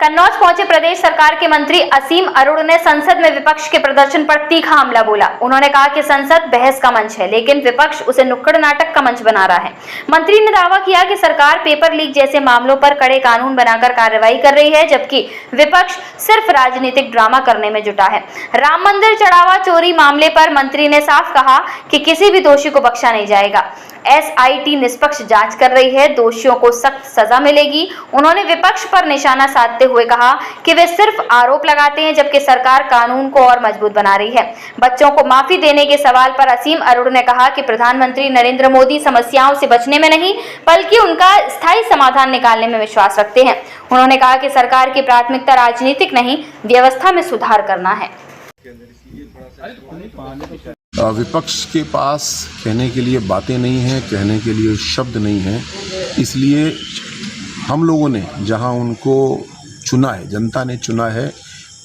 कन्नौज पहुंचे प्रदेश सरकार के मंत्री असीम अरोड़ा ने संसद में विपक्ष के प्रदर्शन पर तीखा हमला बोला। उन्होंने कहा कि संसद बहस का मंच है, लेकिन विपक्ष उसे नुक्कड़ नाटक का मंच बना रहा है। मंत्री ने दावा किया कि सरकार पेपर लीक जैसे मामलों पर कड़े कानून बनाकर कार्रवाई कर रही है, जबकि विपक्ष सिर्फ राजनीतिक ड्रामा करने में जुटा है। राम मंदिर चढ़ावा चोरी मामले पर मंत्री ने साफ कहा कि किसी भी दोषी को बख्शा नहीं जाएगा। SIT निष्पक्ष जांच कर रही है, दोषियों को सख्त सजा मिलेगी। उन्होंने विपक्ष पर निशाना साधते हुए कहा कि वे सिर्फ आरोप लगाते हैं, जबकि सरकार कानून को और मजबूत बना रही है। बच्चों को माफी देने के सवाल पर असीम अरोड़ा ने कहा कि प्रधानमंत्री नरेंद्र मोदी समस्याओं से बचने में नहीं, बल्कि उनका स्थायी समाधान निकालने में विश्वास रखते हैं। उन्होंने कहा कि सरकार की प्राथमिकता राजनीतिक नहीं, व्यवस्था में सुधार करना है। विपक्ष के पास कहने के लिए बातें नहीं हैं, कहने के लिए शब्द नहीं हैं, इसलिए हम लोगों ने जहां उनको चुना है, जनता ने चुना है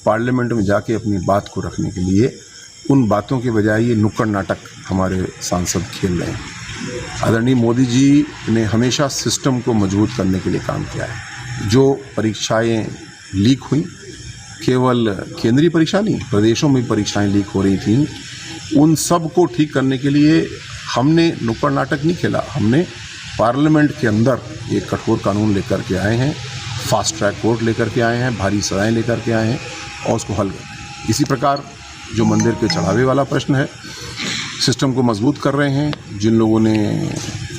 पार्लियामेंट में जाके अपनी बात को रखने के लिए, उन बातों के बजाय ये नुक्कड़ नाटक हमारे सांसद खेल रहे हैं। आदरणीय मोदी जी ने हमेशा सिस्टम को मजबूत करने के लिए काम किया है। जो परीक्षाएं लीक हुई, केवल केंद्रीय परीक्षा नहीं, प्रदेशों में परीक्षाएं लीक हो रही थीं, उन सब को ठीक करने के लिए हमने नुक्कड़ नाटक नहीं खेला। हमने पार्लियामेंट के अंदर एक कठोर कानून लेकर के आए हैं, फास्ट ट्रैक कोर्ट लेकर के आए हैं, भारी सजाएं लेकर के आए हैं और उसको हल कर। इसी प्रकार जो मंदिर के चढ़ावे वाला प्रश्न है, सिस्टम को मजबूत कर रहे हैं। जिन लोगों ने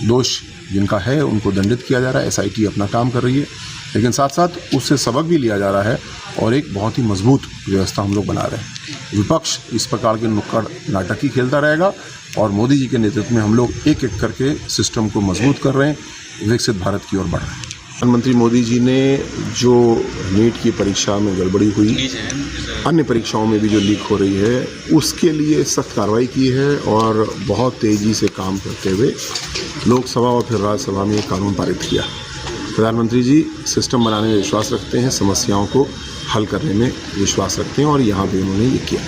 दोष जिनका है उनको दंडित किया जा रहा है, SIT अपना काम कर रही है, लेकिन साथ साथ उससे सबक भी लिया जा रहा है और एक बहुत ही मजबूत व्यवस्था हम लोग बना रहे हैं। विपक्ष इस प्रकार के नुक्कड़ नाटक ही खेलता रहेगा और मोदी जी के नेतृत्व में हम लोग एक एक करके सिस्टम को मजबूत कर रहे हैं, विकसित भारत की ओर बढ़ रहे हैं। प्रधानमंत्री मोदी जी ने जो नीट की परीक्षा में गड़बड़ी हुई, अन्य परीक्षाओं में भी जो लीक हो रही है, उसके लिए सख्त कार्रवाई की है और बहुत तेज़ी से काम करते हुए लोकसभा और फिर राज्यसभा में कानून पारित किया। प्रधानमंत्री जी सिस्टम बनाने में विश्वास रखते हैं, समस्याओं को हल करने में विश्वास रखते हैं और यहाँ भी उन्होंने ये किया।